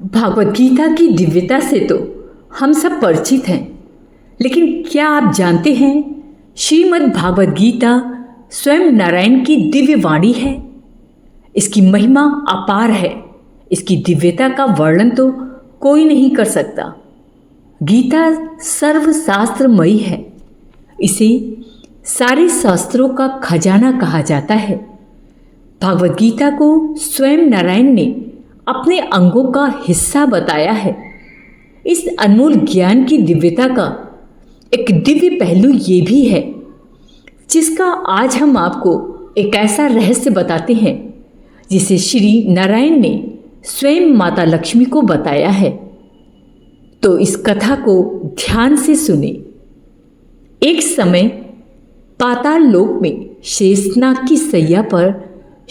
भागवत गीता की दिव्यता से तो हम सब परिचित हैं, लेकिन क्या आप जानते हैं श्रीमद् भागवत गीता स्वयं नारायण की दिव्य वाणी है। इसकी महिमा अपार है। इसकी दिव्यता का वर्णन तो कोई नहीं कर सकता। गीता सर्वशास्त्रमयी है। इसे सारे शास्त्रों का खजाना कहा जाता है। भागवत गीता को स्वयं नारायण ने अपने अंगों का हिस्सा बताया है। इस अनमोल ज्ञान की दिव्यता का एक दिव्य पहलू ये भी है, जिसका आज हम आपको एक ऐसा रहस्य बताते हैं जिसे श्री नारायण ने स्वयं माता लक्ष्मी को बताया है। तो इस कथा को ध्यान से सुने। एक समय पाताल लोक में शेषनाग की सैया पर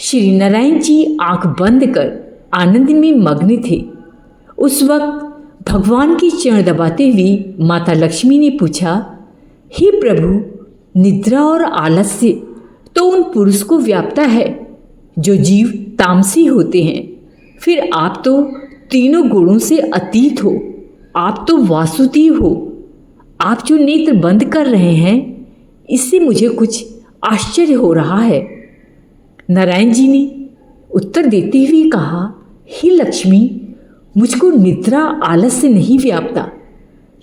श्री नारायण जी आंख बंद कर आनंद में मग्न थे। उस वक्त भगवान की चरण दबाते हुए माता लक्ष्मी ने पूछा, हे प्रभु, निद्रा और आलस्य तो उन पुरुष को व्यापता है जो जीव तामसी होते हैं। फिर आप तो तीनों गुणों से अतीत हो। आप तो वासुदेव हो। आप जो नेत्र बंद कर रहे हैं, इससे मुझे कुछ आश्चर्य हो रहा है। नारायण जी ने उत्तर देते हुए कहा, हे लक्ष्मी, मुझको निद्रा आलस्य नहीं व्यापता।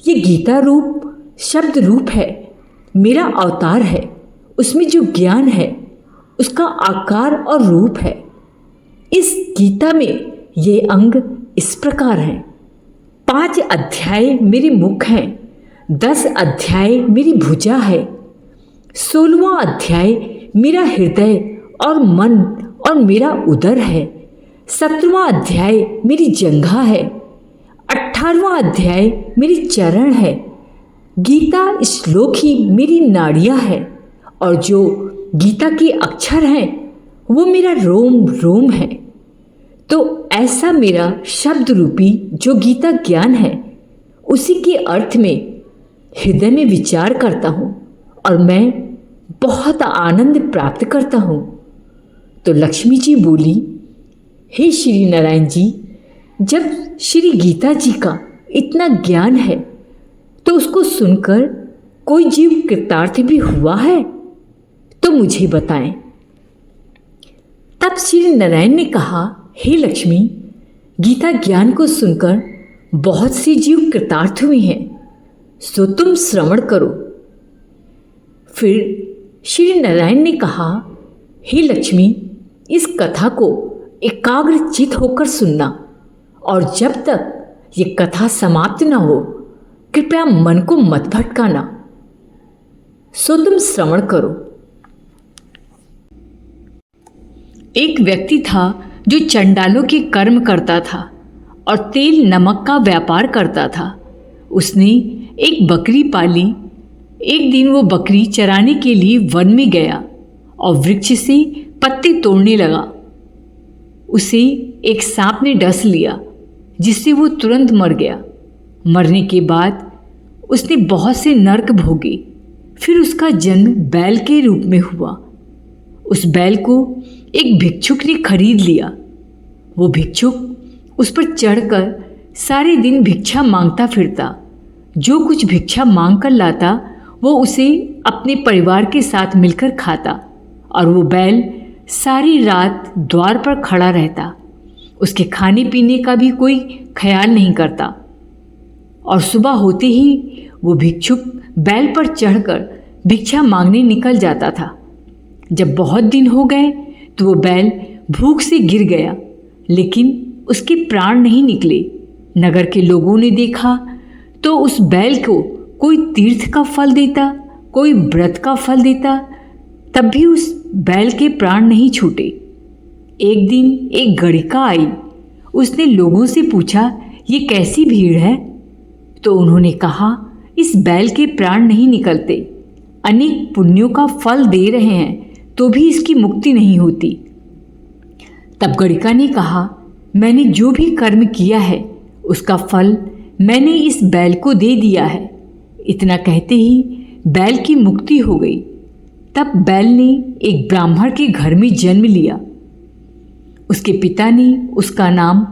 ये गीता रूप शब्द रूप है, मेरा अवतार है। उसमें जो ज्ञान है उसका आकार और रूप है। इस गीता में ये अंग इस प्रकार हैं। 5 अध्याय मेरे मुख हैं, 10 अध्याय मेरी भुजा है, 16वां अध्याय मेरा हृदय और मन और मेरा उदर है, 17वां अध्याय मेरी जंघा है, 18वां अध्याय मेरी चरण है। गीता श्लोक ही मेरी नाड़ियाँ है और जो गीता के अक्षर हैं वो मेरा रोम रोम है। तो ऐसा मेरा शब्द रूपी जो गीता ज्ञान है, उसी के अर्थ में हृदय में विचार करता हूँ और मैं बहुत आनंद प्राप्त करता हूँ। तो लक्ष्मी जी बोली, हे श्री नारायण जी, जब श्री गीता जी का इतना ज्ञान है तो उसको सुनकर कोई जीव कृतार्थ भी हुआ है तो मुझे बताएं। तब श्री नारायण ने कहा, हे लक्ष्मी, गीता ज्ञान को सुनकर बहुत से जीव कृतार्थ हुए हैं, सो तुम श्रवण करो। फिर श्री नारायण ने कहा, हे लक्ष्मी, इस कथा को एकाग्रचित होकर सुनना और जब तक ये कथा समाप्त न हो कृपया मन को मत भटकाना। सो तुम श्रवण करो। एक व्यक्ति था जो चंडालों के कर्म करता था और तेल नमक का व्यापार करता था। उसने एक बकरी पाली। एक दिन वो बकरी चराने के लिए वन में गया और वृक्ष से पत्ते तोड़ने लगा। उसे एक सांप ने डस लिया, जिससे वो तुरंत मर गया। मरने के बाद उसने बहुत से नरक भोगे। फिर उसका जन्म बैल के रूप में हुआ। उस बैल को एक भिक्षुक ने खरीद लिया। वो भिक्षुक उस पर चढ़कर सारे दिन भिक्षा मांगता फिरता। जो कुछ भिक्षा मांग कर लाता वो उसे अपने परिवार के साथ मिलकर खाता और वो बैल सारी रात द्वार पर खड़ा रहता। उसके खाने पीने का भी कोई ख्याल नहीं करता और सुबह होते ही वो भिक्षुक बैल पर चढ़कर भिक्षा मांगने निकल जाता था। जब बहुत दिन हो गए तो वो बैल भूख से गिर गया, लेकिन उसके प्राण नहीं निकले। नगर के लोगों ने देखा तो उस बैल को कोई तीर्थ का फल देता, कोई व्रत का फल देता, तब भी उस बैल के प्राण नहीं छूटे। एक दिन एक गणिका आई। उसने लोगों से पूछा, ये कैसी भीड़ है? तो उन्होंने कहा, इस बैल के प्राण नहीं निकलते, अनेक पुण्यों का फल दे रहे हैं तो भी इसकी मुक्ति नहीं होती। तब गणिका ने कहा, मैंने जो भी कर्म किया है उसका फल मैंने इस बैल को दे दिया है। इतना कहते ही बैल की मुक्ति हो गई। तब बैल ने एक ब्राह्मण के घर में जन्म लिया। उसके पिता ने उसका नाम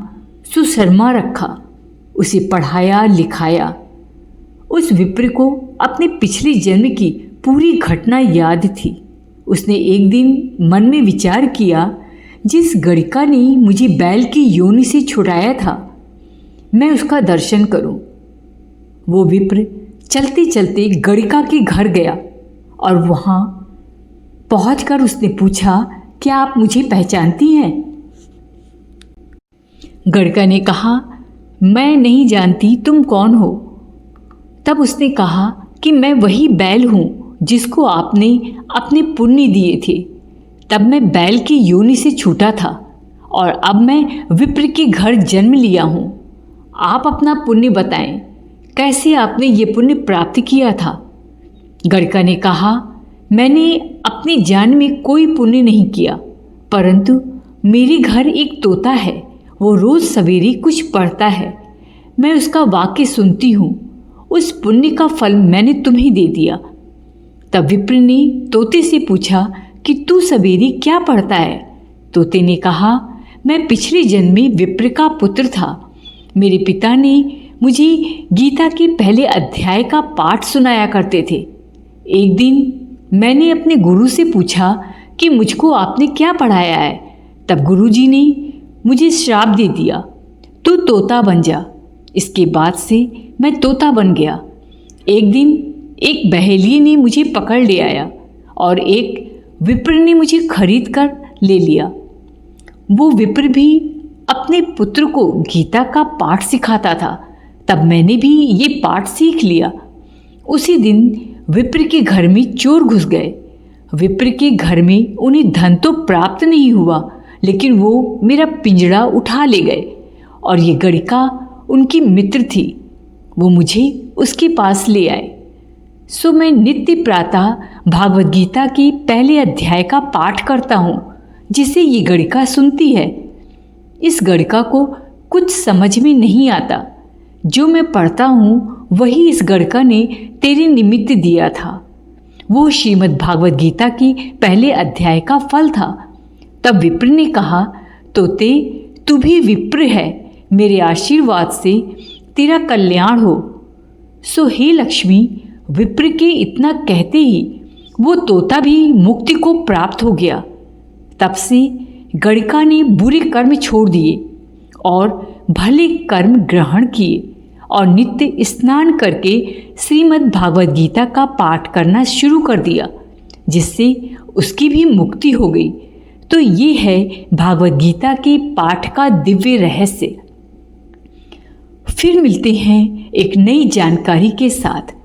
सुशर्मा रखा, उसे पढ़ाया लिखाया। उस विप्र को अपने पिछले जन्म की पूरी घटना याद थी। उसने एक दिन मन में विचार किया, जिस गणिका ने मुझे बैल की योनि से छुड़ाया था, मैं उसका दर्शन करूं। वो विप्र चलते चलते गणिका के घर गया और वहां पहुंचकर उसने पूछा, क्या आप मुझे पहचानती हैं? गणिका ने कहा, मैं नहीं जानती, तुम कौन हो? तब उसने कहा कि मैं वही बैल हूँ जिसको आपने अपने पुण्य दिए थे। तब मैं बैल की योनि से छूटा था और अब मैं विप्र के घर जन्म लिया हूँ। आप अपना पुण्य बताएं, कैसे आपने ये पुण्य प्राप्त किया था? गणिका ने कहा, मैंने अपनी जान में कोई पुण्य नहीं किया, परंतु मेरे घर एक तोता है, वो रोज़ सवेरे कुछ पढ़ता है, मैं उसका वाक्य सुनती हूँ, उस पुण्य का फल मैंने तुम्हें दे दिया। तब विप्र ने तोते से पूछा कि तू सवेरे क्या पढ़ता है? तोते ने कहा, मैं पिछले जन्म में विप्र का पुत्र था। मेरे पिता ने मुझे गीता के पहले अध्याय का पाठ सुनाया करते थे। एक दिन मैंने अपने गुरु से पूछा कि मुझको आपने क्या पढ़ाया है? तब गुरुजी ने मुझे श्राप दे दिया, तू तोता बन जा। इसके बाद से मैं तोता बन गया। एक दिन एक बहेलिए ने मुझे पकड़ ले आया और एक विप्र ने मुझे खरीद कर ले लिया। वो विप्र भी अपने पुत्र को गीता का पाठ सिखाता था। तब मैंने भी ये पाठ सीख लिया। उसी दिन विप्र के घर में चोर घुस गए। विप्र के घर में उन्हें धन तो प्राप्त नहीं हुआ, लेकिन वो मेरा पिंजड़ा उठा ले गए और ये गणिका उनकी मित्र थी। वो मुझे उसके पास ले आए। सो मैं नित्य प्रातः भागवत गीता के पहले अध्याय का पाठ करता हूँ, जिसे ये गणिका सुनती है। इस गणिका को कुछ समझ में नहीं आता। जो मैं पढ़ता हूँ वही इस गणिका ने तेरे निमित्त दिया था। वो श्रीमद् भागवत गीता के पहले अध्याय का फल था। तब विप्र ने कहा, तोते तू भी विप्र है, मेरे आशीर्वाद से तेरा कल्याण हो। सो हे लक्ष्मी, विप्र के इतना कहते ही वो तोता भी मुक्ति को प्राप्त हो गया। तब से गणिका ने बुरे कर्म छोड़ दिए और भले कर्म ग्रहण किए और नित्य स्नान करके श्रीमद् भागवत गीता का पाठ करना शुरू कर दिया, जिससे उसकी भी मुक्ति हो गई। तो ये है भागवत गीता के पाठ का दिव्य रहस्य। फिर मिलते हैं एक नई जानकारी के साथ।